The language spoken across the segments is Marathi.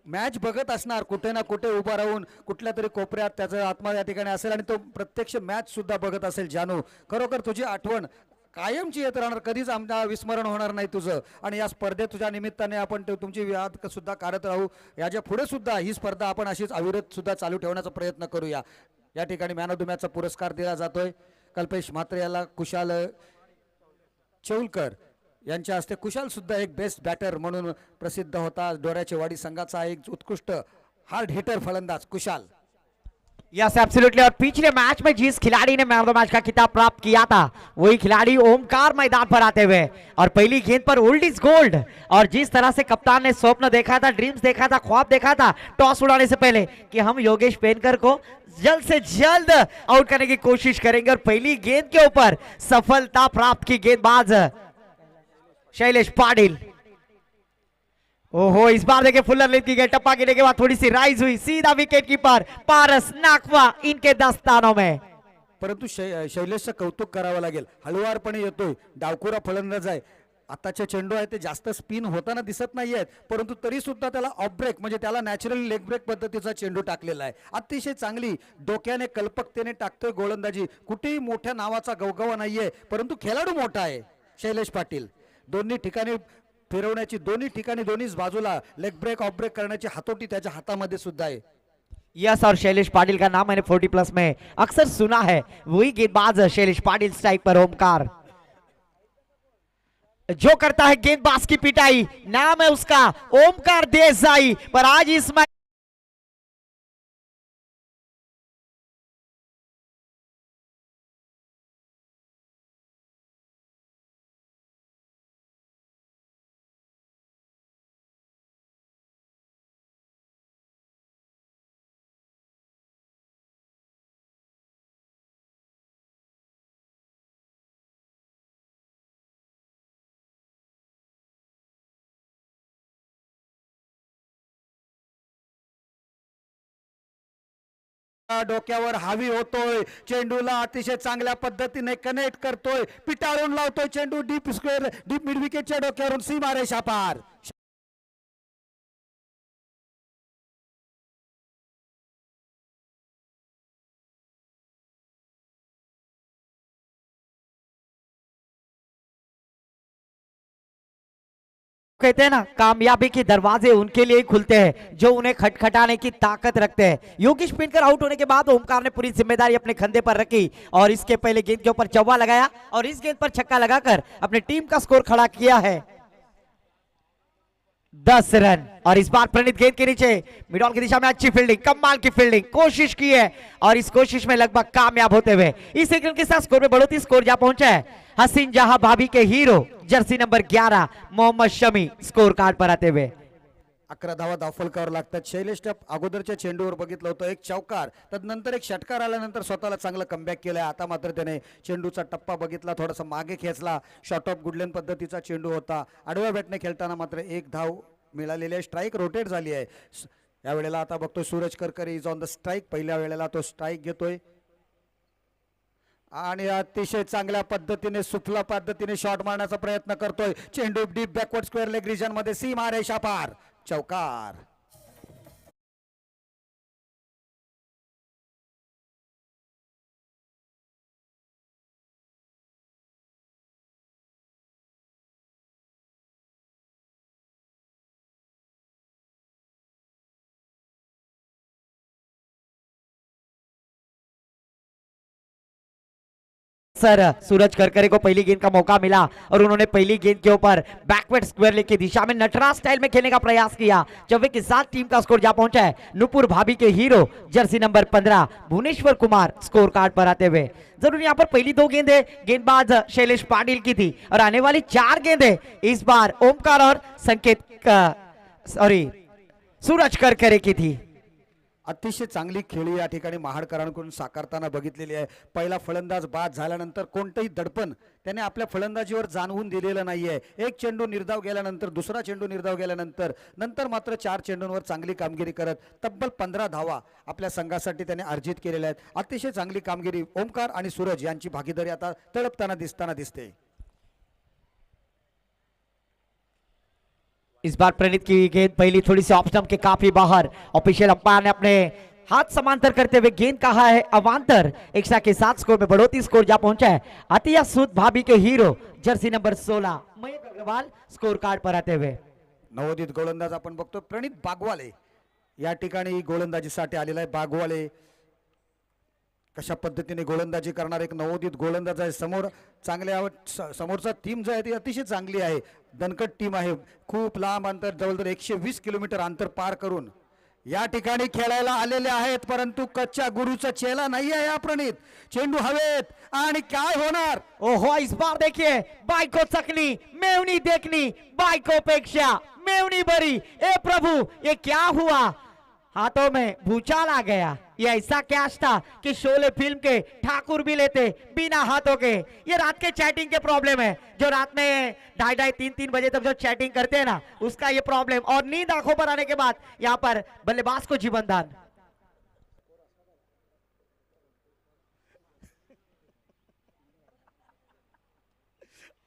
मॅच बघत असणार, कुठे ना कुठे उभा राहून कुठल्या तरी कोपऱ्यात त्याचा आत्मा या ठिकाणी असेल आणि तो प्रत्यक्ष मॅच सुद्धा बघत असेल. जानू, खरोखर तुझी आठवण कायमची येत राहणार, कधीच आमचा विस्मरण होणार नाही तुझं. आणि या स्पर्धेत तुझ्या निमित्ताने आपण तुमची याद सुद्धा काढत राहू. याच्या पुढे सुद्धा ही स्पर्धा आपण अशीच अविरत सुद्धा चालू ठेवण्याचा प्रयत्न करूया. या ठिकाणी मॅन ऑफ द मॅचचा पुरस्कार दिला जातोय कल्पेश म्हात्रे याला. कुशाल चौलकर यांच्या हस्ते. कुशाल सुद्धा एक बेस्ट बॅटर म्हणून प्रसिद्ध होता. डोऱ्याचे वाडी संघाचा एक उत्कृष्ट हार्ड हिटर फलंदाज कुशाल. Yes absolutely. और पिछले मैच में जिस खिलाड़ी ने मैन ऑफ द मैच का खिताब प्राप्त किया था वही खिलाड़ी ओमकार मैदान पर आते हुए और पहली गेंद पर ओल्ड इज गोल्ड। और जिस तरह से कप्तान ने स्वप्न देखा था, ड्रीम्स देखा था, ख्वाब देखा था टॉस उड़ाने से पहले कि हम योगेश पेनकर को जल्द से जल्द आउट करने की कोशिश करेंगे और पहली गेंद के ऊपर सफलता प्राप्त की गेंदबाज शैलेश पाटिल। ओहो, इस बार देखिए फुल्लर लेंथ की गई, टप्पा गिरने के बाद थोड़ी सी राइज हुई, सीधा विकेट कीपर पारस नाकवा इनके दस्तानों में। परंतु शैलेशचं कौतुक करावं लागेल, हळुवारपणे येतोय, डावखुरा फलंदाज आहे. आताचे चेंडू आहे ते जास्त स्पिन होताना दिसत नाहीयेत, परंतु तरी सुद्धा त्याला ऑफ ब्रेक म्हणजे त्याला नॅचरल लेग ब्रेक पद्धतीचा चेंडू टाकलेला आहे. अतिशय चांगली डोक्याने कल्पकतेने टाकतोय गोलंदाजी. कुठेही मोठ्या नावाचा गवगवा नाहीये, परंतु खेळाडू मोठा आहे शैलेश पाटील. दोन्ही ठिकाणी फिरवण्याची, दोन्ही ठिकाणी दोन्हीच बाजूला लेग ब्रेक ऑफ ब्रेक करण्याची हातोटी त्याच्या हातामध्ये सुद्धा आहे. यस, और शैलेश पाटिल का नाम मैंने 40+ में अक्सर सुना है, वही गेंदबाज शैलेश पाटिल। स्ट्राइक पर ओमकार जो करता है गेंदबाज की पिटाई, नाम है उसका ओमकार देसाई। पर आज इस मैच डोक्यावर हावी होतोय, चेंडूला अतिशय चांगल्या पद्धतीने कनेक्ट करतोय, पिटाळून लावतोय चेंडू डीप स्क्वेअर, डीप मिड विकेटच्या डोक्यावरून सीमारेषा पार. कहते हैं ना, कामयाबी के दरवाजे उनके लिए ही खुलते हैं जो उन्हें खटखटाने की ताकत रखते हैं। योगेश पेनकर आउट होने के बाद ओमकार ने पूरी जिम्मेदारी अपने कंधे पर रखी और इसके पहले गेंद के ऊपर चौवा लगाया और इस गेंद पर छक्का लगाकर अपनी टीम का स्कोर खड़ा किया है 10 रन। और इस बार प्रणीत गेंद के नीचे मिड ऑन की दिशा में अच्छी फील्डिंग, कमाल की फील्डिंग कोशिश की है और इस कोशिश में लगभग कामयाब होते हुए इस एक रन के साथ स्कोर में बढ़ोतरी। स्कोर जा पहुंचा है हसीन जहां भाभी के hero jersey number 11 Mohammed Shami score card पर आते हुए। 11 धावा दाफलकावर लागतात. शैलेशच्या अगोदरच्या चेंडूवर बघितलं होतं एक चौकार, त्यानंतर एक षटकार आल्यानंतर स्वतःला चांगलं कमबॅक केलंय. आता मात्र त्याने चेंडूचा टप्पा बघितला, थोडासा मागे खेचला, शॉर्ट ऑफ गुडलेन पद्धतीचा चेंडू होता. आडव्या बॅटने खेळताना मात्र एक धाव मिळालेली आहे, स्ट्राईक रोटेट झाली आहे. या वेळेला आता बघतो Suraj Karkare is on the strike. पहिल्या वेळेला तो स्ट्राईक घेतोय आणि अतिशय चांगल्या पद्धतीने सुफला पद्धतीने शॉट मारण्याचा प्रयत्न करतोय. चेंडू deep backward square leg region मध्ये सीमारेषा पार, चौकार. सर सूरज करकरे को पहली गेंद का मौका मिला और उन्होंने पहली गेंद के ऊपर बैकवर्ड स्क्वायर लेग की दिशा में नटराज स्टाइल में खेलने का प्रयास किया। चौवे के साथ टीम का स्कोर जा पहुंचा है नुपुर भाभी के hero jersey number 15 Bhuvneshwar Kumar score card पर आते हुए। जरूर यहाँ पर पहली 2 गेंदें गेंदबाज शैलेश पाटिल की थी और आने वाली 4 गेंदें इस बार ओमकार और सूरज करकरे की थी। अतिशय चांगली खेळी या ठिकाणी महाडकरांकडून साकारताना बघितलेली आहे. पहिला फलंदाज बाद झाल्यानंतर कोणतेही दडपण त्याने आपल्या फलंदाजीवर जाणवून दिलेलं नाहीये. एक चेंडू निर्धाव गेल्यानंतर, दुसरा चेंडू निर्धाव गेल्यानंतर नंतर मात्र 4 चेंडूंवर चांगली कामगिरी करत तब्बल 15 धावा आपल्या संघासाठी त्याने अर्जित केलेल्या आहेत. अतिशय चांगली कामगिरी. ओमकार आणि सूरज यांची भागीदारी आता तळपताना दिसते. इस बार प्रणीत की गेंद पहली थोड़ी सी ऑफ स्टंप के काफी बाहर। ऑफिशियल अंपायर ने अपने हाथ समांतर करते हुए गेंद कहा है अवांतर। एक्स्ट्रा के साथ स्कोर में बढ़ोतरी, स्कोर जा पहुंचा है अतिया सूद भाभी के hero jersey number 16 Mayank Agarwal score card पर आते हुए। नवोदित गोलंदाज आपण बघतो प्रणित बागवाले या ठिकाणी गोलंदाजीसाठी आलेला आहे। बागवाले कशा पद्धतीने गोलंदाजी करणार एक नवोदित गोलंदाज आहे। समोर चांगले समोरचा टीम जो आहे ती अतिशय चांगली आहे, दणकट टीम आहे। खूप लांब अंतर जवळजवळ 120 किलोमीटर अंतर पार करून या ठिकाणी खेळायला आलेले आहेत, परंतु कच्च्या गुरुचा चेला नाही आहे हा प्रणित। चेंडू हवेत आणि काय होणार। ओहो इस बार देखिए बाइको चकनी मेवनी देखनी बाइको पेक्षा मेवनी बरी। ए प्रभु ये क्या हुआ, हाथों में भूचाल आ गया। ये ऐसा कैच था कि शोले फिल्म के ठाकुर भी लेते बिना हाथों के। ये रात के चैटिंग के प्रॉब्लम है, जो रात में 2:30-3 बजे तक जो चैटिंग करते हैं ना उसका ये प्रॉब्लम। और नींद आंखों पर आने के बाद यहाँ पर बल्लेबाज को जीवनदान।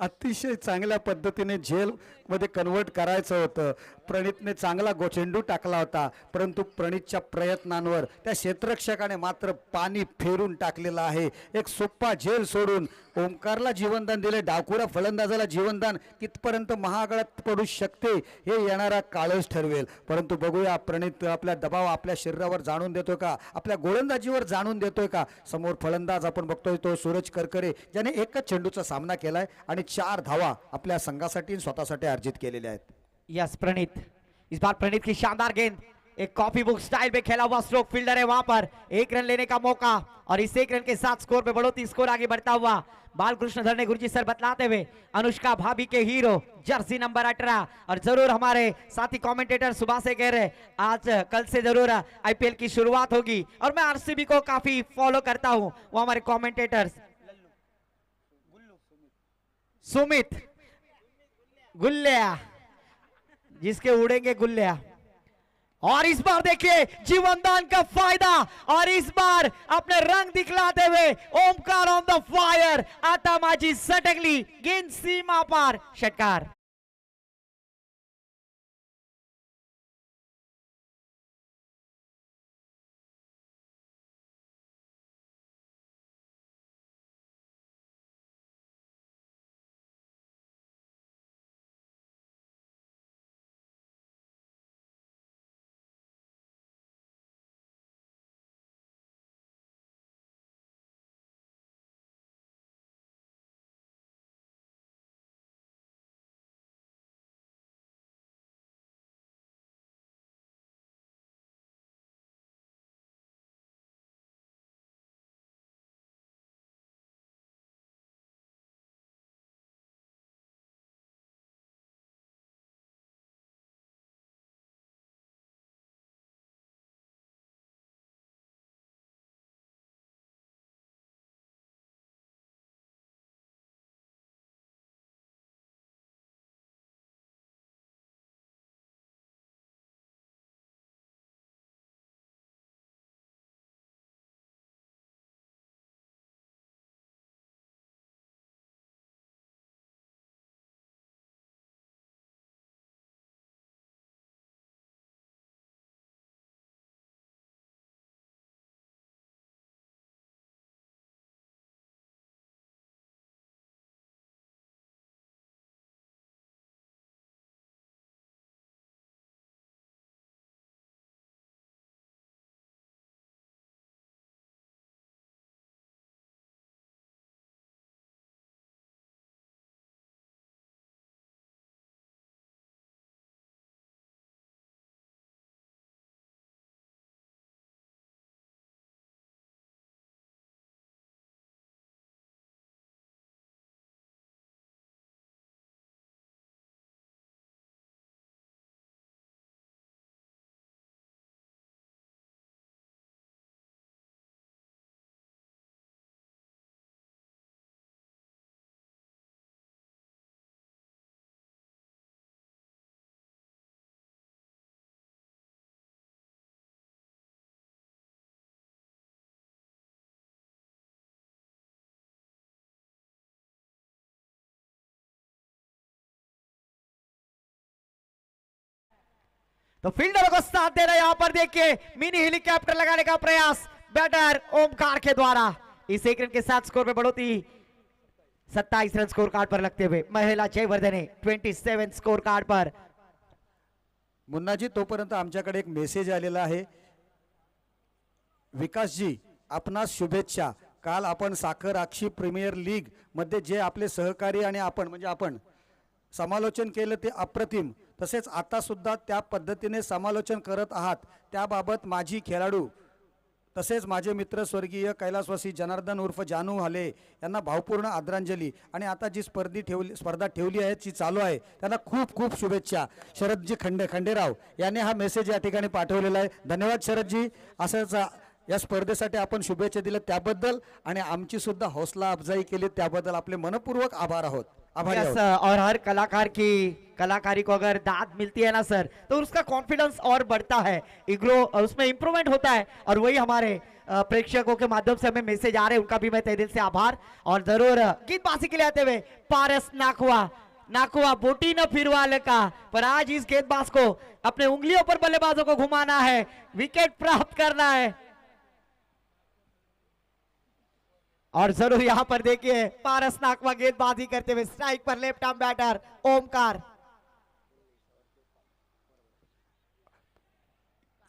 अतिशय चांगल्या पद्धतीने झेल मध्ये कन्वर्ट करायचं होतं। प्रणितने चांगला चेंडू टाकला होता, परंतु प्रणितच्या प्रयत्नांवर त्या क्षेत्ररक्षकाने मात्र पाणी फेरून टाकलेलं आहे। एक सोपा झेल सोडून ओमकारला जीवनदान दिले। डावखुरा फलंदाजाला जीवनदान कितपर्यंत महागड्यात पडू शकते हे येणारा काळच ठरवेल। परंतु बघूया प्रणित आपला दबाव आपल्या शरीरावर जाणून देतोय का, आपल्या गोलंदाजीवर जाणून देतोय का। समोर फलंदाज आपण बघतोय तो सूरज करकरे, ज्याने एकच चेंडूचा सामना केलाय आणि 4 धावा आपल्या संघासाठी स्वतःसाठी अर्जित केलेल्या आहेत। यस प्रणीत, इस बार प्रणीत की शानदार गेंद, एक कॉपी बुक स्टाइल में खेला हुआ स्ट्रोक फील्डर है वहां पर। 1 रन लेने का मौका और इस 1 रन के साथ स्कोर पे बढ़ोतरी, स्कोर आगे बढ़ता हुआ। बालकृष्ण धरने गुरुजी सर बतलाते हुए अनुष्का भाभी के हीरो जर्सी नंबर 18। और जरूर हमारे साथी कमेंटेटर सुबह से कह रहे आज कल से जरूर आईपीएल की शुरुआत होगी और मैं आरसीबी को काफी फॉलो करता हूं। वो हमारे कमेंटेटर्स सुमित गुल्लिया, जिसके उड़ेंगे गुल्लिया। और इस बार देखिए जीवनदान का फायदा, और इस बार अपने रंग दिखलाते हुए ओमकार ऑन द फायर। आता माझी सटकली गेंद सीमा पार, षटकार। तो फील्डर को साथ दे रहा है यहाँ पर देखिए मिनी हेलीकॉप्टर लगाने का प्रयास बैटर ओमकार के द्वारा। इस एक रन के साथ स्कोर में बढ़ोतरी 27 रन स्कोर कार्ड पर लगते हुए महिला जयवर्धने 27 स्कोर कार्ड पर। मुन्नाजी तोपर्यंत आमच्याकडे एक मेसेज आलेला आहे। विकासजी आपणास शुभेच्छा। काल आपण साखर आक्षी प्रीमियर लीग मध्ये जे आपले सहकारी आणि आपण म्हणजे आपण समालोचन केलं ते अप्रतिम, तसेच आता सुद्धा त्या पद्धतीने समालोचन करत आहात त्याबाबत माझी खेळाडू तसेच माझे मित्र स्वर्गीय कैलासवासी जनार्दन उर्फ जानू हाले यांना भावपूर्ण आदरांजली। आणि आता जी स्पर्धा ठेवली आहे जी चालू आहे त्यांना खूप खूप शुभेच्छा। शरदजी खंडेराव यांनी हा मेसेज या ठिकाणी पाठवलेला आहे। धन्यवाद शरदजी, असंच या स्पर्धेसाठी आपण शुभेच्छा दिल्या त्याबद्दल आणि आमची सुद्धा हौसला अफजाई केली त्याबद्दल आपले मनपूर्वक आभार आहोत। आभारी आहोत। और हर कलाकार की कलाकारी को अगर दाद मिलती है ना सर तो उसका कॉन्फिडेंस और बढ़ता है, इग्रो उसमें इंप्रूवमेंट होता है। और वही हमारे प्रेक्षकों के माध्यम से हमें मैसेज आ रहे हैं, उनका भी मैं तहे दिल से आभार। और जरूर गेंदबाजी के लिए आते हुए पारस नाकुआ बोटी न फिरवाले का, पर आज इस गेंदबाज को अपने उंगलियों पर बल्लेबाजों को घुमाना है, विकेट प्राप्त करना है। और जरूर यहां पर देखिए पारस नाकवा गेंदबाजी करते हुए स्ट्राइक पर लेफ्ट आर्म बैटर ओमकार।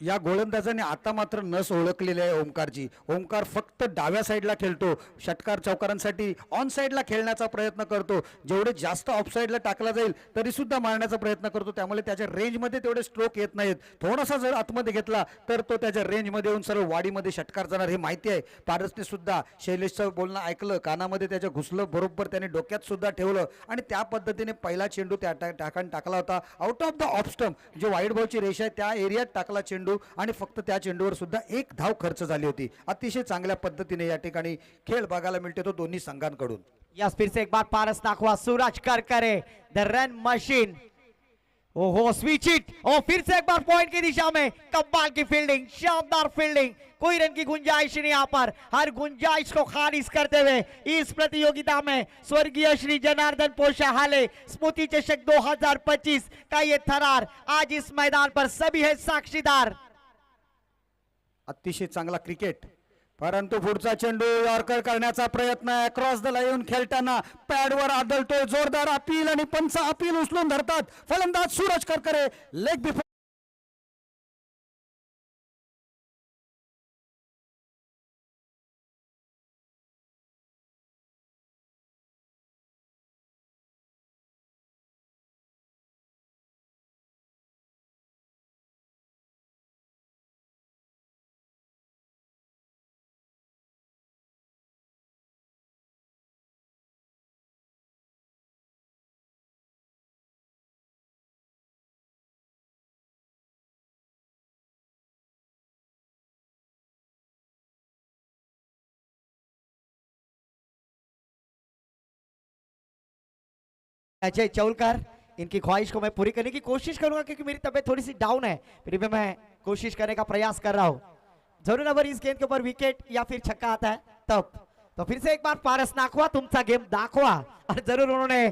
या गोलंदाजाने आता मात्र नस ओळखलेली आहे ओमकारजी। ओमकार फक्त डाव्या साईडला खेळतो, षटकार चौकारांसाठी ऑन साईडला खेळण्याचा प्रयत्न करतो, जेवढे जास्त ऑफ साईडला टाकला जाईल तरी सुद्धा मारण्याचा प्रयत्न करतो, त्यामुळे त्याच्या रेंजमध्ये तेवढे स्ट्रोक येत नाहीत। थोडासा जर आतमध्ये घेतला तर तो त्याच्या रेंजमध्ये येऊन सर्व वाडीमध्ये षटकार जाणार हे माहिती आहे। पारसने सुद्धा शैलेशचं बोलणं ऐकलं, कानामध्ये त्याच्या घुसलं, बरोबर त्याने डोक्यात सुद्धा ठेवलं आणि त्या पद्धतीने पहिला चेंडू त्या टाकान टाकला होता out of the off stump, जो वाईड बॉलची रेषा आहे त्या एरियात टाकला चेंडू आणि फक्त त्या चेंडूवर सुद्धा एक धाव खर्च झाली होती। अतिशय चांगल्या पद्धतीने या ठिकाणी खेळ बघायला मिळते तो दोन्ही संघांकडून। यस फिर से एक बार Paras Nakhwa Suraj Karkare the run machine, ओहो स्विच इट, और फिर से एक बार पॉइंट की दिशा में कमाल की फील्डिंग, शानदार फील्डिंग, कोई रन की गुंजाइश नहीं। यहाँ पर हर गुंजाइश को खारिज करते हुए इस प्रतियोगिता में स्वर्गीय श्री जनार्दन पोशाहाले स्मृति चषक 2025 का ये थरार आज इस मैदान पर सभी है साक्षीदार। अतिशय चांगला क्रिकेट, परंतु पुढचा चेंडू यॉर्कर करण्याचा प्रयत्न आहे। क्रॉस द लाईन खेळताना पॅडवर आदळतोय, जोरदार अपील आणि पंच अपील उचलून धरतात। फलंदाज सूरज करकरे लेग बिफोर अजय चौलकर, इनकी ख्वाहिश को मैं पूरी करने की कोशिश करूंगा क्योंकि मेरी तबीयत थोड़ी सी डाउन है, फिर भी मैं कोशिश करने का प्रयास कर रहा हूं। जरूर अगर इस गेंद के ऊपर विकेट या फिर छक्का आता है तब तो फिर से एक बार पारस नाखवा तुमचा गेम दाखवा। और जरूर उन्होंने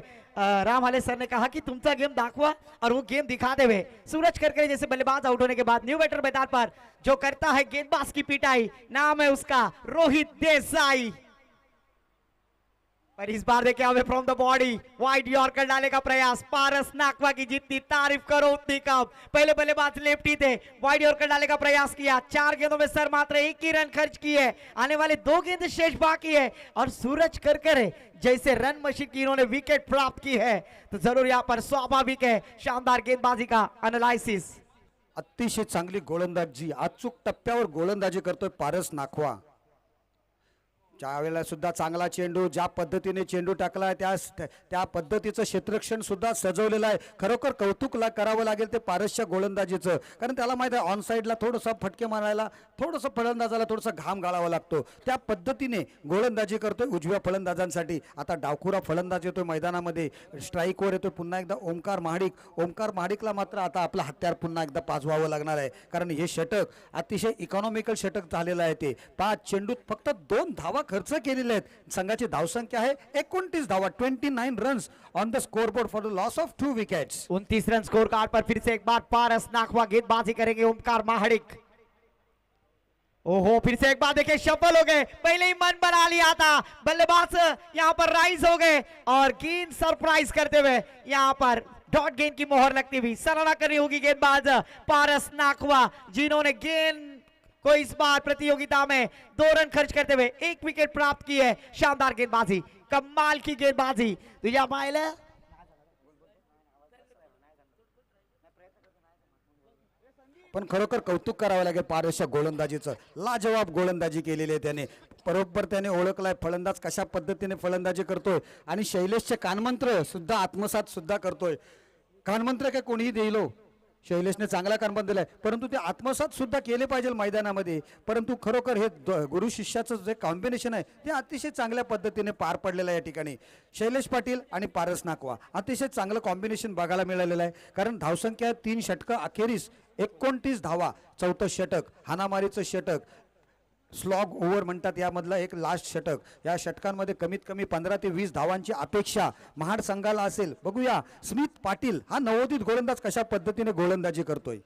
राम हाले सर ने कहा कि तुमचा गेम दाखवा और वो गेम दिखाते हुए सूरज करकरे जैसे बल्लेबाज आउट होने के बाद न्यू बैटर मैदान पर जो करता है गेंदबाज की पिटाई, नाम है उसका रोहित देसाई। पर इस बार देखिए हमें from the body wide yorker डालने का प्रयास, पारस नाकवा की जितनी तारीफ करो उतनी कम। पहले बल्लेबाज लेफ्टी थे, वाइड यॉर्कर डालने का प्रयास किया, 4 गेंदों में सर मात्र 1 ही रन खर्च किए, आने वाले 2 गेंद शेष बाकी है और सूरज करकरे जैसे रन मशीन की इन्होंने विकेट प्राप्त की है, तो जरूर यहाँ पर स्वाभाविक है शानदार गेंदबाजी का एनालिसिस। अतिशय चांगली गोलंदाजी, अचूक टप्प्यावर गोलंदाजी करतोय पारस नाखवा। ज्यावेळेला सुद्धा चांगला चेंडू, ज्या पद्धतीने चेंडू टाकला त्या पद्धतीचं क्षेत्ररक्षण सुद्धा सजवलेलं आहे। खरोखर कौतुक करावं लागेल ते पारसच्या गोलंदाजीचं, कारण त्याला माहिती आहे ऑन साईडला थोडंसं फटके मारायला थोडंसं फलंदाजाला थोडंसं घाम गाळावा लागतो, त्या पद्धतीने गोलंदाजी करतोय उजव्या फलंदाजांसाठी। आता डावखुरा फलंदाज येतोय मैदानामध्ये, स्ट्राईकवर येतोय पुन्हा एकदा ओमकार महाडिकला मात्र आता आपलं हत्यार पुन्हा एकदा पाजवावं लागणार आहे, कारण हे षटक अतिशय इकॉनॉमिकल षटक झालेलं आहे। ते 5 चेंडूत फक्त 2 धावा खर्च केलेले आहेत. संघाची धावसंख्या आहे 29 धावा, 29 runs on the scoreboard for the loss of 2 wickets. 29 run score card पर फिर से एक बार पारस नाखवा गेंदबाजी करेंगे ओमकार महाडिक. ओहो, फिर से एक बार देखिए सफल हो गए, पहले ही मन बना लिया था, बल्लेबाज यहाँ पर राइज हो गए और गेंद सरप्राइज करते हुए यहाँ पर डॉट गेंद की मोहर लगती हुई सराहना करनी होगी गेंदबाज पारस नाखवा, जिन्होंने गेंद को इस बार प्रतियोगिता में 2 रन खर्च करते हुए 1 विकेट प्राप्त की है. शानदार गेंदबाजी, कमाल की गेंदबाजी तुझ्या पाहिलं. पण खरोखर कौतुक करावं लागेल पारसच्या गोलंदाजीचं. लाजवाब गोलंदाजी केलेली आहे त्याने. बरोबर त्याने ओळखलाय फलंदाज कशा पद्धतीने फलंदाजी करतोय आणि शैलेशचे कानमंत्र सुद्धा आत्मसात सुद्धा करतोय. कानमंत्र काय कोणीही देईल हो, शैलेशने चांगला कानमंत्र दिलाय, परंतु ते आत्मसात सुद्धा केले पाहिजे मैदानामध्ये. परंतु खरोखर हे गुरु शिष्याचं जे कॉम्बिनेशन आहे ते अतिशय चांगल्या पद्धतीने पार पडलेलं आहे. या ठिकाणी शैलेश पाटील आणि पारस नाकवा अतिशय चांगलं कॉम्बिनेशन बघायला मिळालेलं आहे. कारण धावसंख्या 3 षटकं अखेरीस 29 धावा, 4थं षटक, हाणामारीचं षटक, स्लॉग ओव्हर म्हणतात यामधला एक लास्ट षटक. या षटकांमध्ये कमीत कमी 15 ते 20 धावांची अपेक्षा महाड संघाला असेल. बघूया स्मित पाटील हा नवोदित गोलंदाज कशा पद्धतीने गोलंदाजी करतोय.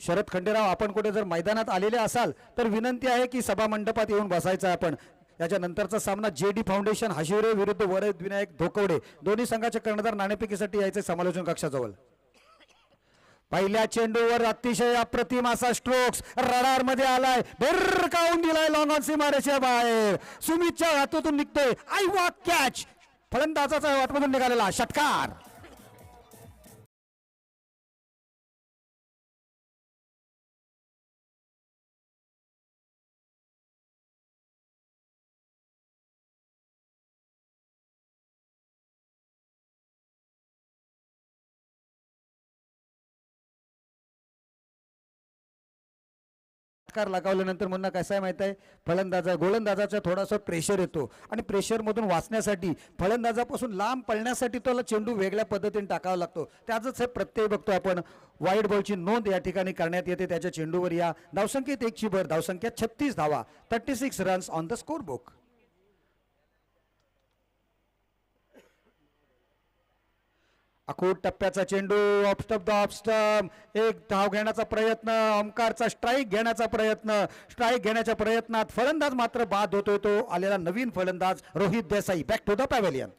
शरद खंडेराव, आपण कुठे जर मैदानात आलेले असाल तर विनंती आहे की सभा मंडपात येऊन बसायचं. आपण याच्या नंतरचा सामना JD फाउंडेशन हशिवरे विरुद्ध वरद विनायक धोकवडे, दोन्ही संघाचे कर्णधार नाणेफेकीसाठी यायचे समालोचन कक्षाजवळ. पहिल्या चेंडूवर अतिशय अप्रतिम असा स्ट्रोक्स रडार मध्ये आलाय, भिरकावून दिलाय लॉंग ऑन सीमारेषेच्या बाहेर. सुमितच्या हातातून निघतोय आय वॉक कॅच, फलंदाजाचा हातमधून निघालेला षटकार. लगावल्यानंतर म्हणणं कसं आहे माहित आहे, गोलंदाजाचा थोडासा प्रेशर येतो आणि प्रेशर मधून वाचण्यासाठी फलंदाजापासून लांब पळण्यासाठी त्याला चेंडू वेगळ्या पद्धतीने टाकावा लागतो. त्याचंच हे प्रत्यय बघतो आपण. वाईड बॉलची नोंद या ठिकाणी करण्यात येते त्याच्या चेंडूवर. या धावसंख्येत 1 ची भर, धावसंख्या 36 धावा, 36 runs on the score book. अखूट टप्प्याचा चेंडू, ऑफ स्टंप, एक धाव घेण्याचा प्रयत्न, ओमकारचा स्ट्राईक घेण्याचा प्रयत्न. स्ट्राईक घेण्याच्या प्रयत्नात फलंदाज मात्र बाद होतोय. तो आलेला नवीन फलंदाज Rohit Desai. Back to the pavilion.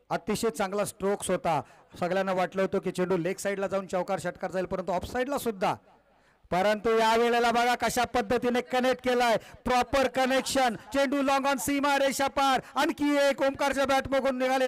अतिशय चांगला स्ट्रोक्स होता. सगळ्यांना वाटलं होतं की चेंडू लेग साईडला जाऊन चौकार षटकार जाईल, परंतु ऑफ साईडला सुद्धा. परंतु या वेळेला बघा कशा पद्धतीने कनेक्ट केलाय, प्रॉपर कनेक्शन. चेंडू लॉंग ऑन सीमा रेषा पार. आणखी एक ओमकारच्या बॅट बघून निघाले.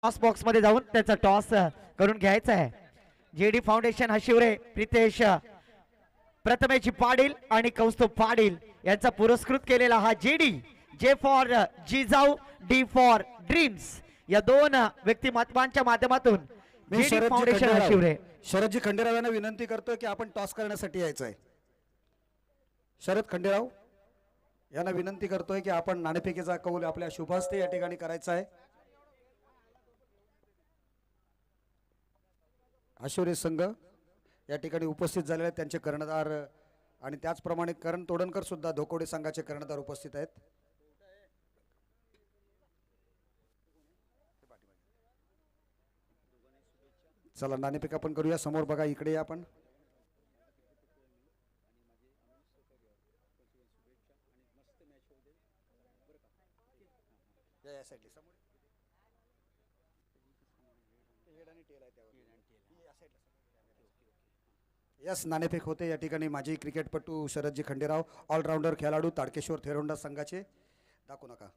टॉस बॉक्स मध्ये जाऊन त्याचा टॉस करून घ्यायचा आहे. जेडी फाउंडेशन हशिवरे, प्रितेश प्रथमेश पाटील आणि कौस्तुभ पाटील यांचा पुरस्कृत केलेला हा JD, J for Jijau, D for dreams या दोन व्यक्तिमत्वांच्या माध्यमातून मी जेडी फाउंडेशन हशिवरे. शरदजी खंडेराव यांना विनंती करतोय की आपण टॉस करण्यासाठी यायचं आहे. शरद खंडेराव यांना विनंती करतोय की आपण नाणेफेकीचा कौल आपल्या शुभहस्ते या ठिकाणी करायचा आहे. आशिवरे संघ या ठिकाणी उपस्थित झालेले आहेत, त्यांचे कर्णधार आणि त्याचप्रमाणे करण तोडणकर सुद्धा धोकोडे संघाचे कर्णधार उपस्थित आहेत. चला नाणेफेक आपण करूया. समोर बघा, इकडे या आपण. यस, नाणेफेक होते या ठिकाणी. माजी क्रिकेटपटू शरदजी खंडेराव, ऑलराऊंडर खेळाडू ताडकेश्वर थेरोंडा संघाचे. दाखवू नका.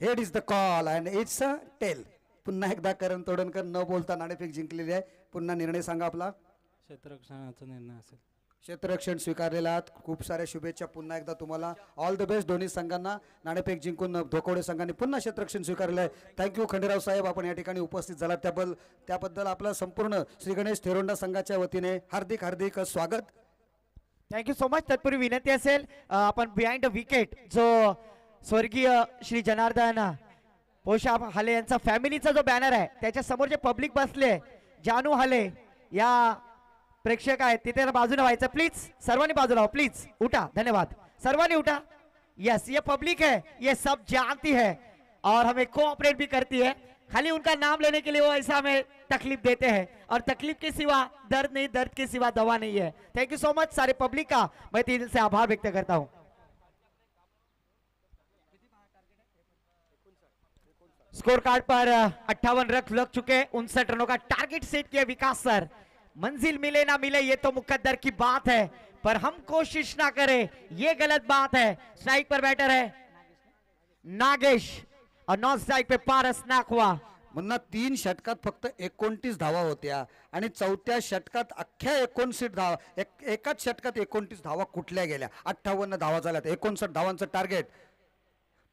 Head is the call and it's a tail. पुन्हा एकदा करण तोडणकर न बोलता नाणेफेक जिंकलेली आहे. पुन्हा निर्णय सांगा आपला. क्षेत्ररक्षणाचा निर्णय असेल. क्षेत्ररक्षण स्वीकारलेला आहात. खूप साऱ्या शुभेच्छा पुन्हा एकदा तुम्हाला. ऑल द बेस्ट दोन्ही संघांना. नाणेफेक जिंकून धोकोडे संघाने पुन्हा क्षेत्ररक्षण स्वीकारले आहे. थँक्यू खंडेराव साहेब, आपण या ठिकाणी उपस्थित झाला त्याबद्दल आपलं संपूर्ण श्री गणेश थेरोंडा संघाच्या वतीने हार्दिक हार्दिक स्वागत. Thank you so much. तत्पूर्वी विनंती असेल, आपण बिहाइंड द विकेट जो स्वर्गीय श्री जनार्दन पोशा हाले यांचा फॅमिलीचा जो बॅनर आहे त्याच्या समोर जे पब्लिक बसले, जानू हाले या प्रेक्षक आहेत, तिथे बाजूला व्हायचं प्लीज. सर्वांनी बाजूला हो प्लीज. उठा, धन्यवाद. सर्वांनी उठा. यस, ये पब्लिक है, ये सब जानती है और हमें कोऑपरेट भी करती है. खाली उनका नाम लेने के लिए वो ऐसा हमें तकलीफ देते हैं, और तकलीफ के सिवा दर्द नहीं, दर्द के सिवा दवा नहीं है. थैंक यू सो मच सारे पब्लिक का मैं दिल से आभार व्यक्त करता हूँ. स्कोर कार्ड पर 58 रन लग चुके. 59 रनों का टारगेट सेट किया विकास सर. मंजिल मिले ना मिले ये तो मुकद्दर की बात है, पर हम कोशिश ना करें ये गलत बात है. स्ट्राइक पर बैटर है नागेश और नॉन स्ट्राइक पे पारस नाकवा. मुन्ना 3 षटकात फक्त 29 धावा होत्या आणि 4थ्या षटकात अख्ख्या 29 धावा, एकाच षटकात 29 धावा कुठल्या गेल्या. 58 धावा झाल्यात. 59 धावांचं टार्गेट.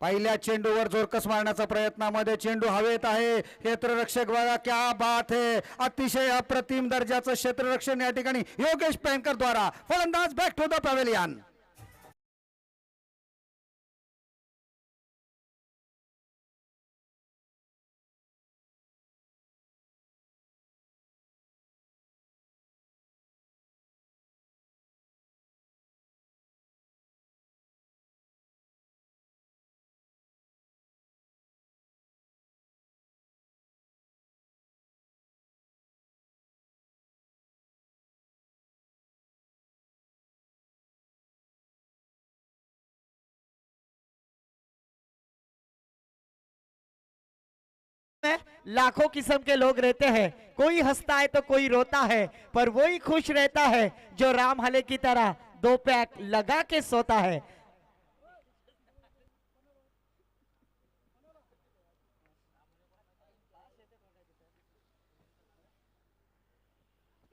पहिल्या चेंडूवर जोरकस मारण्याचा प्रयत्नामध्ये चेंडू हवेत आहे. क्षेत्ररक्षक बघा, क्या बात है. अतिशय अप्रतिम दर्जाचं क्षेत्ररक्षण या ठिकाणी योगेश पेनकर द्वारा. फलंदाज बॅक टू द पॅव्हेलियन. में लाखों किस्म के लोग रहते हैं, कोई हंसता है तो कोई रोता है, पर वही खुश रहता है जो राम हले की तरह 2 पैक लगा के सोता है.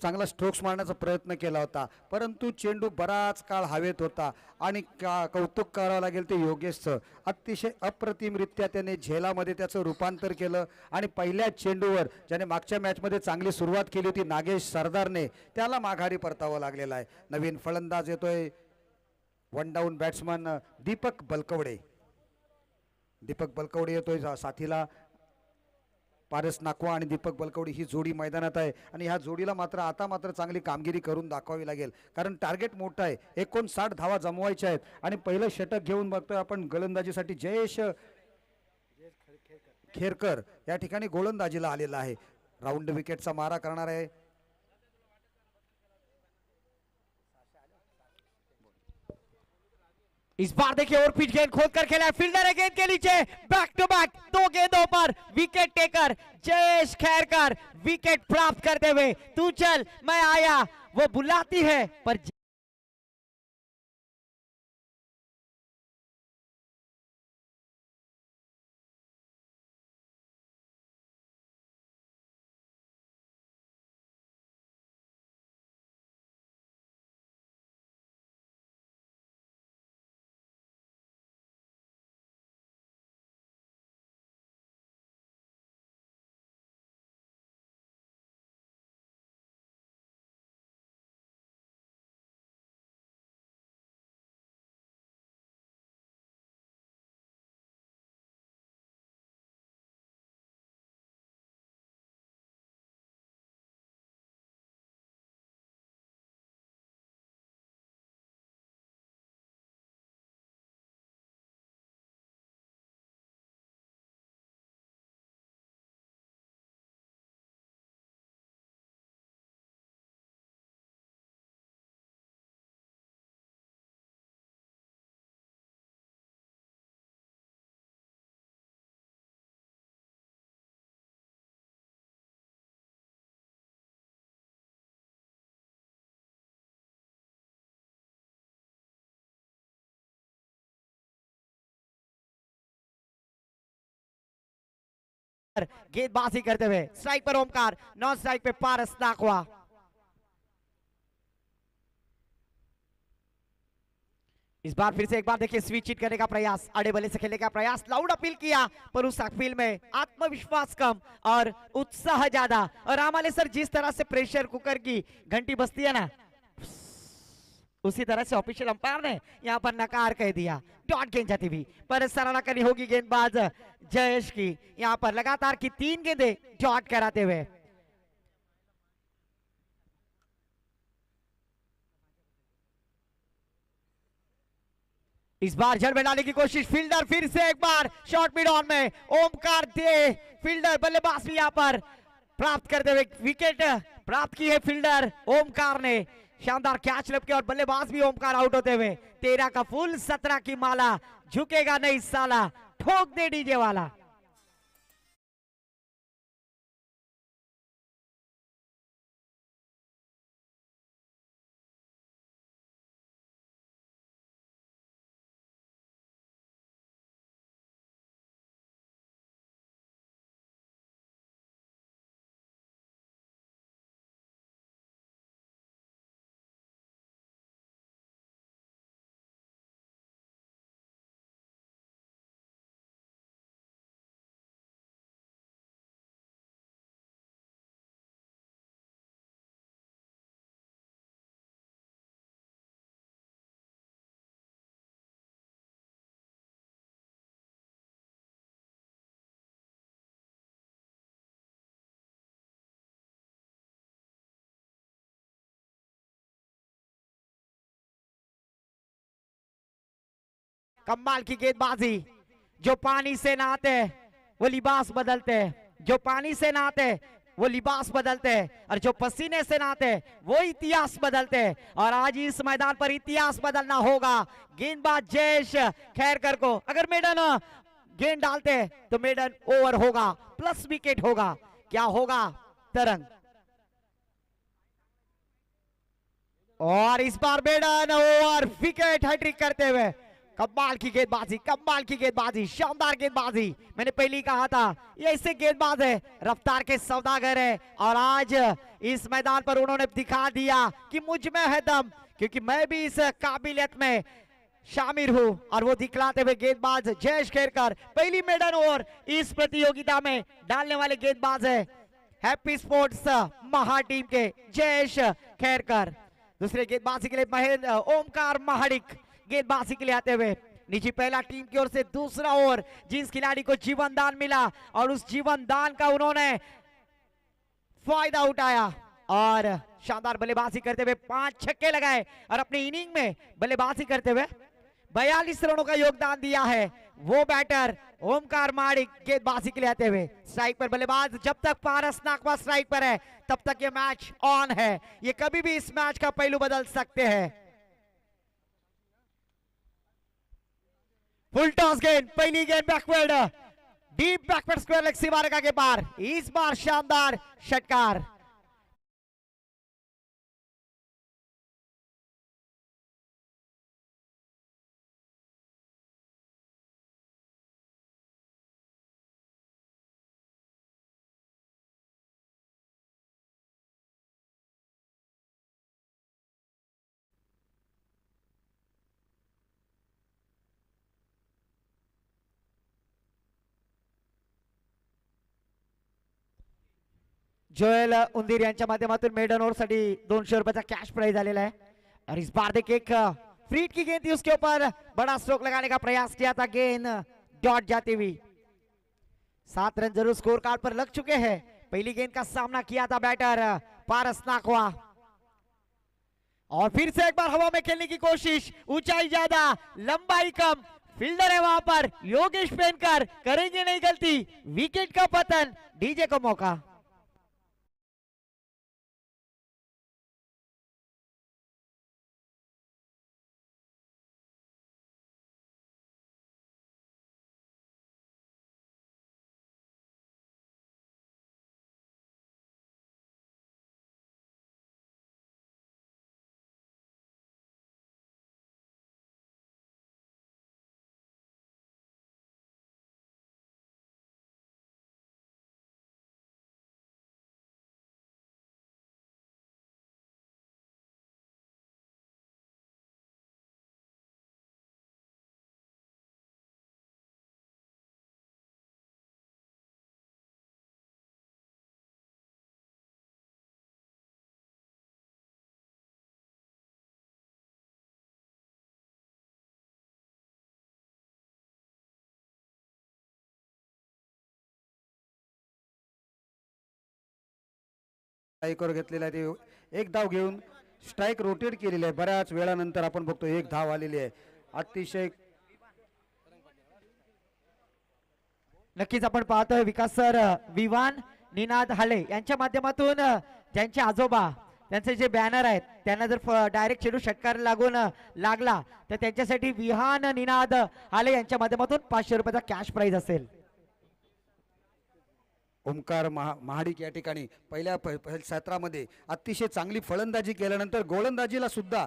चांगला स्ट्रोक्स मारण्याचा प्रयत्न केला होता, परंतु चेंडू बराच काळ हवेत होता आणि कौतुक करावं लागेल ते योगेशचं. अतिशय अप्रतिमरित्या त्याने झेलामध्ये त्याचं रूपांतर केलं आणि पहिल्या चेंडूवर ज्याने मागच्या मॅचमध्ये चांगली सुरुवात केली होती नागेश सरदारने, त्याला माघारी परतावं लागलेलं आहे. नवीन फलंदाज येतोय, 1 डाऊन बॅट्समन दीपक बलकवडे. दीपक बलकवडे येतोय साथीला. पारस नाकवा आणि दीपक बलकवडी ही जोडी मैदानात आहे आणि ह्या जोडीला मात्र आता चांगली कामगिरी करून दाखवावी लागेल, कारण टार्गेट मोठं आहे. 59 धावा जमवायच्या आहेत आणि पहिलं षटक घेऊन बघतोय आपण गोलंदाजीसाठी जयेश खेरकर या ठिकाणी गोलंदाजीला आलेला आहे. राऊंड विकेटचा मारा करणार आहे. इस बार देखिए और पिच गेंद खोद कर खेला है, फील्डर है गेंद के नीचे. बैक टू बैक 2 गेंदों पर wicket taker Jayesh Khairkar wicket प्राप्त करते हुए. तू चल मैं आया वो बुलाती है पर गेंदबाजी करते हुए स्ट्राइक पर ओमकार, नॉन स्ट्राइक पे पारस नाकवा। इस बार फिर से एक बार देखिए स्विच हिट करने का प्रयास, आड़े बल्ले से खेलने का प्रयास, लाउड अपील किया पर उस अपील में आत्मविश्वास कम और उत्साह ज्यादा। और रामाले सर जिस तरह से प्रेशर कुकर की घंटी बजती है ना, उसी तरह से ऑफिशियल अंपायर ने यहाँ पर नकार कह दिया। डॉट गेंद जाती हुई पर सराहना करनी होगी गेंदबाज जयेश की, यहाँ पर लगातार की 3 गेंदें डॉट कराते हुए। इस बार जड़ में डालने की कोशिश, फील्डर फिर से एक बार शॉर्ट मिड ऑन में ओमकार दे, फील्डर बल्लेबाज भी यहाँ पर प्राप्त करते हुए विकेट प्राप्त की है फील्डर ओमकार ने। शानदार कैच लपके और बल्लेबाज भी ओमकार आउट होते हुए। 13 का फुल 17 की माला, झुकेगा नहीं साला, ठोक दे डीजे वाला। कमाल की गेंदबाजी, जो पानी से नहाते वो लिबास बदलते, जो पानी से नहाते वो लिबास बदलते, और जो पसीने से नहाते वो इतिहास बदलते। और आज इस मैदान पर इतिहास बदलना होगा। गेंदबाज जयेश खैरकर को अगर मेडन गेंद डालते तो मेडन ओवर होगा, प्लस विकेट होगा। क्या होगा तरंग? और इस बार मेडन ओवर विकेट हैट्रिक करते हुए। कमाल की गेंदबाजी, कमाल की गेंदबाजी, शानदार गेंदबाजी। मैंने पहले ही कहा था ये ऐसे गेंदबाज है, रफ्तार के सौदागर है। और आज इस मैदान पर उन्होंने दिखा दिया कि मुझ में है दम, क्योंकि मैं भी इस काबिलियत में शामिल हूं। और वो दिखलाते हुए गेंदबाज जयेश खेरकर पहली मेडन ओवर इस प्रतियोगिता में डालने वाले गेंदबाज है हैप्पी स्पोर्ट्स महा टीम के जयेश खेरकर। दूसरे गेंदबाजी के लिए महेंद्र ओमकार महाडिक गेंदबाजी के लिए आते हुए। निजी पहला टीम की ओर से दूसरा ओवर, जिस खिलाड़ी को जीवन दान मिला और उस जीवन दान का उन्होंने फायदा उठाया और शानदार बल्लेबाजी करते हुए 5 छक्के लगाए और अपनी इनिंग में बल्लेबाजी करते हुए 42 रनों का योगदान दिया है वो बैटर ओमकार माड़िक गेंदबाजी के लिए आते हुए। स्ट्राइक पर बल्लेबाज, जब तक पारस नाकवा स्ट्राइक पर है तब तक ये मैच ऑन है। ये कभी भी इस मैच का पहलू बदल सकते हैं। फुल टॉस गेंद, पहली गेंद backward, deep backward square leg सीमा के पार। इस बार शानदार षटकार। जोएल उंदीर यांच्या माध्यमातून मेडन ओवर साठी 200 रुपये का कैश प्राइज आलेला है। और इस बार देखिए एक फ्रीट की गेंद थी, उसके ऊपर बड़ा स्ट्रोक लगाने का प्रयास किया था, गेंद डॉट जाती हुई। 7 रन जरूर स्कोर कार्ड पर लग चुके हैं। पहली गेंद का सामना किया था बैटर पारस नाकवा। और फिर से एक बार हवा में खेलने की कोशिश, ऊंचाई ज्यादा लंबाई कम, फील्डर है वहां पर योगेश पेनकर, करेंगे नहीं गलती, विकेट का पतन, डीजे को मौका। स्ट्राईकवर घेतलेला आहे ते एक धाव घेऊन स्ट्राईक रोटेट केलेली आहे. बऱ्याच वेळानंतर आपण बघतो एक धाव आलेली आहे. अतिशय नक्कीच आपण पाहतोय विकास सर विवान निनाद हाले यांच्या माध्यमातून ज्यांचे आजोबा त्यांचे जे बॅनर आहेत त्यांना जर डायरेक्ट चेंडू षटकार लागून लागला तर त्यांच्यासाठी विहान निनाद हाले यांच्या माध्यमातून 500 रुपयाचा कॅश प्राइज असेल. ओमकार महाडिक या ठिकाणी पहिल्या क्षेत्रामध्ये अतिशय चांगली फलंदाजी केल्यानंतर गोलंदाजीला सुद्धा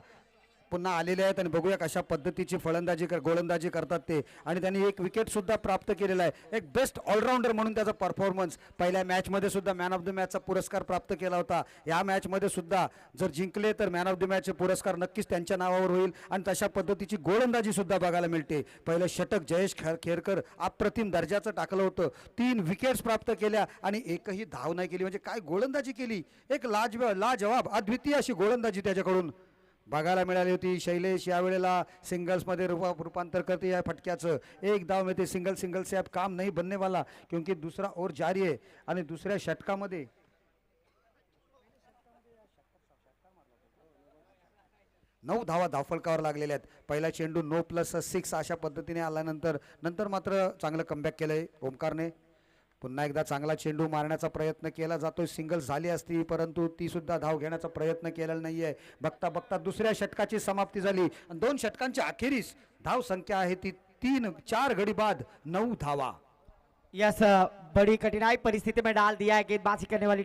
पुन्हा आलेले आहेत आणि बघूया कशा पद्धतीची गोलंदाजी करतात ते. आणि त्यांनी एक विकेट सुद्धा प्राप्त केलेला आहे. एक बेस्ट ऑलराऊंडर म्हणून त्याचा परफॉर्मन्स पहिल्या मॅचमध्ये सुद्धा मॅन ऑफ द मॅचचा पुरस्कार प्राप्त केला होता. या मॅचमध्ये सुद्धा जर जिंकले तर मॅन ऑफ द मॅचचे पुरस्कार नक्कीच त्यांच्या नावावर होईल आणि तशा पद्धतीची गोलंदाजी सुद्धा बघायला मिळते. पहिलं षटक जयेश खेरकर अप्रतिम दर्जाचं टाकलं होतं. 3 विकेट्स प्राप्त केल्या आणि एकही धाव नाही केली. म्हणजे काय गोलंदाजी केली. एक लाजवाब अद्वितीय अशी गोलंदाजी त्याच्याकडून बघायला मिळाली होती. शैलेश यावेळेला सिंगल्समध्ये रूपांतर करते या फटक्याचं. एक धाव मिळते. सिंगल से अब काम नहीं बनने वाला क्योंकि दूसरा ओव्हर जारी आहे. आणि दुसऱ्या षटकामध्ये 9 धावा धावफलकावर लागलेल्या आहेत. पहिला चेंडू 9+6 अशा पद्धतीने आल्यानंतर मात्र चांगलं कमबॅक केलंय ओमकारने. पुन्हा एकदा चांगला चेंडू मारण्याचा प्रयत्न केला जातोय. सिंगल झाली असती परंतु ती सुद्धा धाव घेण्याचा प्रयत्न केलेला नाहीये. बघता बघता दुसऱ्या षटकाची समाप्ती झाली आणि 2 षटकांच्या अखेरीस धाव संख्या आहे ती 4 गडी बाद 9 धावा. यस बड़ी कठिनाई परिस्थिति में डाल दिया है गेंदबाजी करने वाली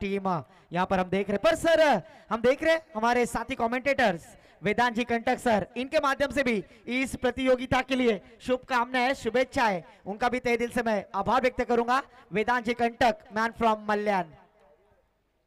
टीम. यहाँ पर हम देख रहे पर सर हम देख रहे हमारे साथी कमेंटेटर्स वेदांत जी कंटक सर, इनके माध्यम से भी इस प्रतियोगिता के लिए शुभकामनाएं शुभेच्छाएं. उनका भी तहे दिल से मैं आभार व्यक्त करूंगा. वेदांत जी कंटक मैन फ्रॉम मल्याण.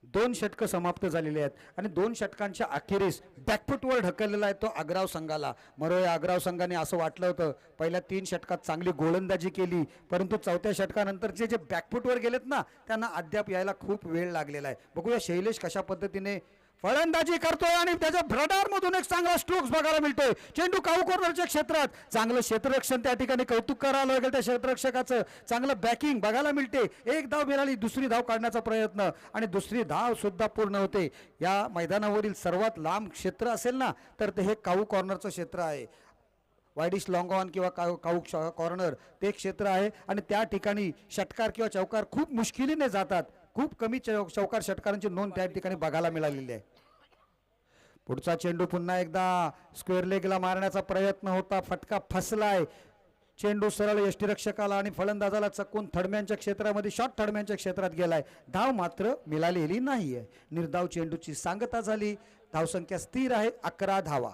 2 षटकं समाप्त झालेली आहेत आणि 2 षटकांच्या अखेरीस बॅकफुटवर ढकललेला आहे तो आग्राव संघाला. या आग्राव संघाने असं वाटलं होतं पहिल्या 3 षटकात चांगली गोलंदाजी केली परंतु चौथ्या षटकानंतरचे जे बॅकफुटवर गेलेत ना त्यांना अद्याप यायला खूप वेळ लागलेला आहे. बघूया शैलेश कशा पद्धतीने फलंदाजी करतोय आणि त्याच्या रडार मधून एक चांगला स्ट्रोक्स बघायला मिळतोय. चेंडू काऊ कॉर्नरच्या क्षेत्रात चांगलं क्षेत्ररक्षण त्या ठिकाणी कौतुक करायला लागेल. त्या क्षेत्ररक्षकाचं चांगलं बॅकिंग बघायला मिळते. एक धाव मिळाली. दुसरी धाव काढण्याचा प्रयत्न आणि दुसरी धाव सुद्धा पूर्ण होते. या मैदानावरील सर्वात लांब क्षेत्र असेल ना तर ते हे काऊ कॉर्नरचं क्षेत्र आहे. वायडिश लॉंग ऑन किंवा काऊ कॉर्नर ते क्षेत्र आहे आणि त्या ठिकाणी षटकार किंवा चौकार खूप मुश्किलीने जातात. खूप कमी चौकार षटकारांची नोंद त्या ठिकाणी बघायला मिळालेली आहे. पुढचा चेंडू पुन्हा एकदा स्क्वेअर लेगला मारण्याचा प्रयत्न होता. फटका फसलाय. चेंडू सरळ यष्टीरक्षकाला आणि फलंदाजाला चकून थडम्यांच्या क्षेत्रामध्ये शॉर्ट थडम्यांच्या क्षेत्रात गेलाय. धाव मात्र मिळालेली नाहीये. निर्धाव चेंडूची सांगता झाली. धावसंख्या स्थिर आहे 11 धावा.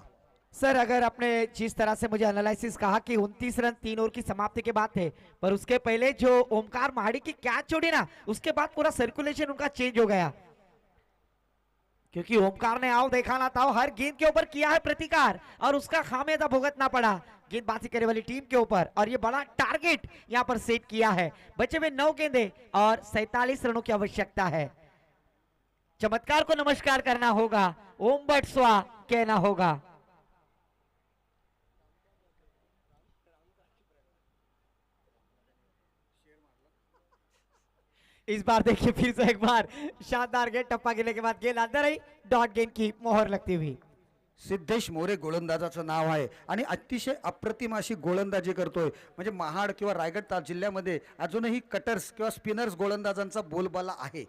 सर अगर आपने जिस तरह से मुझे एनालिसिस कहा कि 29 रन 3 ओवर की समाप्ति के बाद थे पर उसके पहले जो ओमकार महाड़ी की कैच छोड़ी ना उसके बाद पूरा सर्कुलेशन उनका चेंज हो गया क्योंकि ओमकार ने आओ देखा ना था हर गेंद के ऊपर किया है प्रतिकार और उसका खामियाजा भुगतना पड़ा गेंदबाजी करने वाली टीम के ऊपर और ये बड़ा टारगेट यहाँ पर सेट किया है. बचे हुए 9 गेंदे और 47 रनों की आवश्यकता है. चमत्कार को नमस्कार करना होगा. ओम बट स्वा कहना होगा. इस बार देखिए फिर से एक बार शानदार गेंद टप्पा गिरने के बाद गेंद अंदर आई. डॉट गेंद की मोहर लगती हुई. सिद्धेश मोरे गोलंदाजाचं नाव आहे आणि अतिशय अप्रतिम अशी गोलंदाजी करतोय. म्हणजे महाड किंवा रायगड जिल्ह्यामध्ये अजूनही कटर्स किंवा स्पिनर्स गोलंदाजांचा बोलबाला आहे.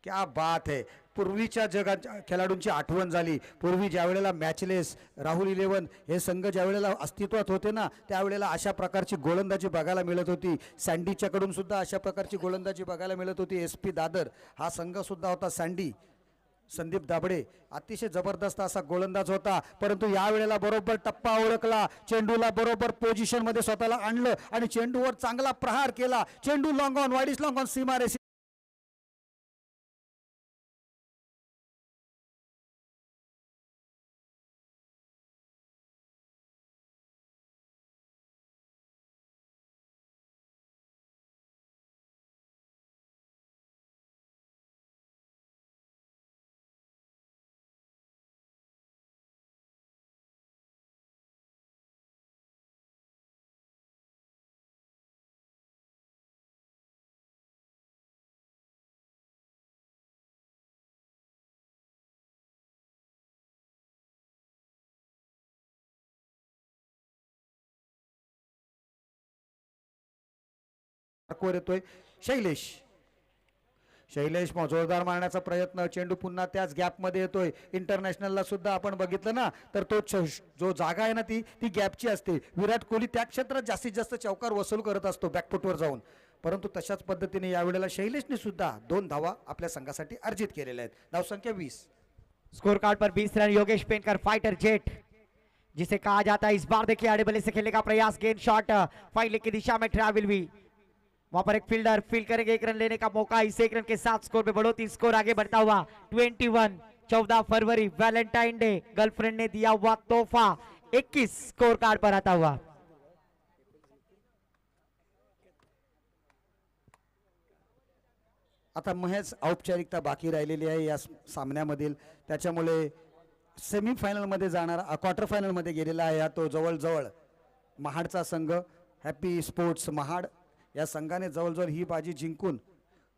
क्या बात है. पूर्वीच्या जगाच्या खेळाडूंची आठवण झाली. पूर्वी ज्या वेळेला मॅचलेस राहुल 11 हे संघ ज्या वेळेला अस्तित्वात होते ना त्यावेळेला अशा प्रकारची गोलंदाजी बघायला मिळत होती. सँडीच्याकडून सुद्धा अशा प्रकारची गोलंदाजी बघायला मिळत होती. SP दादर हा संघ सुद्धा होता. सँडी संदीप दाबडे अतिशय जबरदस्त असा गोलंदाज होता परंतु यावेळेला बरोबर टप्पा ओळखला. चेंडूला बरोबर पोझिशन मध्ये स्वतःला आणलं आणि चेंडूवर चांगला प्रहार केला. चेंडू long on wideish long on सीमारेषे मार्कवर येतोय शैलेश. शैलेश जोरदार मारण्याचा प्रयत्न, चेंडू पुन्हा त्याच गॅपमध्ये येतोय. इंटरनॅशनलला सुद्धा आपण बघितलं ना तर तो जो जागा आहे ना ती गॅपची असते. विराट कोहली त्या क्षेत्रात जास्तीत जास्त चौकार वसूल करत असतो बॅकफुटवर जाऊन, परंतु तशाच पद्धतीने यावेळेला शैलेशने सुद्धा 2 धावा आपल्या संघासाठी अर्जित केलेल्या आहेत. धावसंख्या 20. स्कोर कार्ड पर 20 रन योगेश पेनकर फाइटर जेट जिसे कहा जाता है। इस बार देखिए आड़े बल्ले से खेलने का प्रयास, गेंद शॉट फाइल की दिशा में ट्रैवल भी, वहां पर एक फील्डर फील्ड करेंगे, 1 रन लेने का मौका। इस 1 रन के साथ स्कोर में बढ़ोतरी, स्कोर आगे बढ़ता हुआ 21। 14 फरवरी वैलेंटाइन डे, गर्लफ्रेंड ने दिया हुआ तोहफा 21 स्कोर कार्ड पर आता हुआ। आता महज औपचारिकता बाकी राहिलेली आहे या सामन्यामधील, त्याच्यामुळे सेमीफायनलमध्ये जाणारा क्वार्टर फायनलमध्ये गेलेला आहे तो जवळजवळ महाडचा संघ. हॅपी स्पोर्ट्स महाड या संघाने जवळजवळ ही बाजी जिंकून,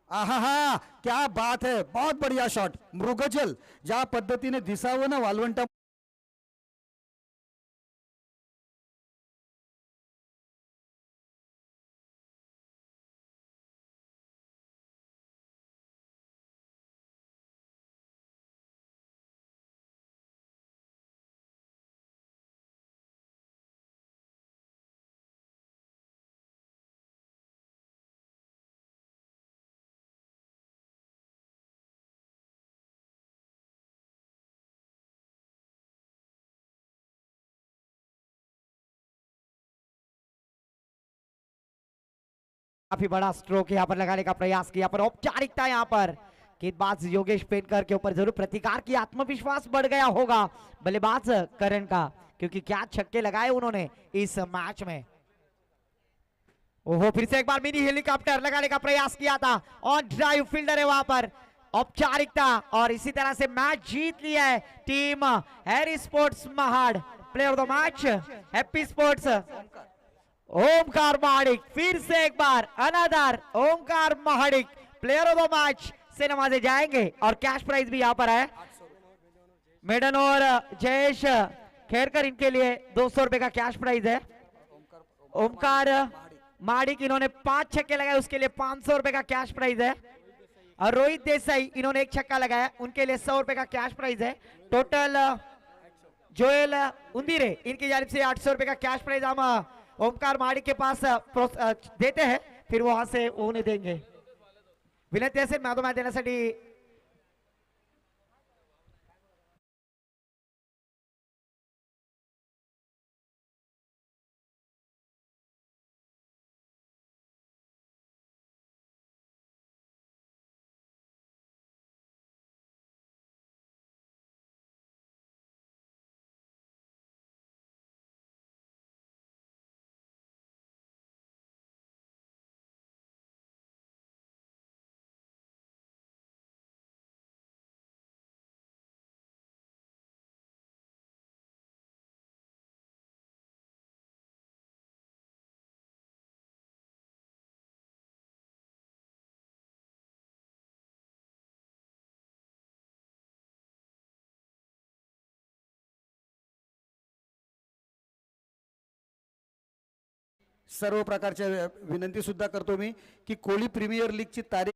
आहा हा क्या बात है, बहुत बढ़िया शॉट. मृगजल ज्या पद्धतीने दिसावं ना वालवंटा, काफी बड़ा स्ट्रोक यहाँ पर लगाने का प्रयास किया, पर औपचारिकता यहाँ पर गेंदबाज योगेश पेनकर के ऊपर जरूर प्रतिकार की, आत्मविश्वास बढ़ गया होगा बल्लेबाज करण का, क्योंकि क्या छक्के लगाए उन्होंने इस मैच में। ओहो, फिर से एक बार मिनी हेलीकॉप्टर लगाने का प्रयास किया था, ऑन ड्राइव फील्डर है वहां पर, औपचारिकता, और इसी तरह से मैच जीत लिया है team Harry sports Mahad. Player of the match happy sports Omkar Mahadik, फिर से एक बार another Omkar Mahadik player of the match से नवाजे जाएंगे, और कैश प्राइज भी यहाँ पर है। मेडन और जयेश खेरकर, इनके लिए 200 रुपए का कैश प्राइज है। ओमकार महाडिक, इन्होंने 5 छक्के लगाए, उसके लिए 500 रुपए का कैश प्राइज है। और रोहित देसाई, इन्होंने 1 छक्का लगाया, उनके लिए 100 रुपए का कैश प्राइज है। टोटल जोएल उंदीरे, इनकी जानिब से 800 रुपए का कैश प्राइज हम ओमकार महाडिक के पास देते हैं, फिर वहां से उन्हें देंगे। विनंती असेल मॅच देण्यासाठी सर्व प्रकारच्या विनंती सुद्धा करतो मी की कोळी प्रीमियर लीगची तारीख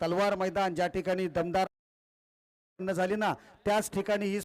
तलवार मैदान ज्या ठिकाणी दमदार झाली ना त्याच ठिकाणी ही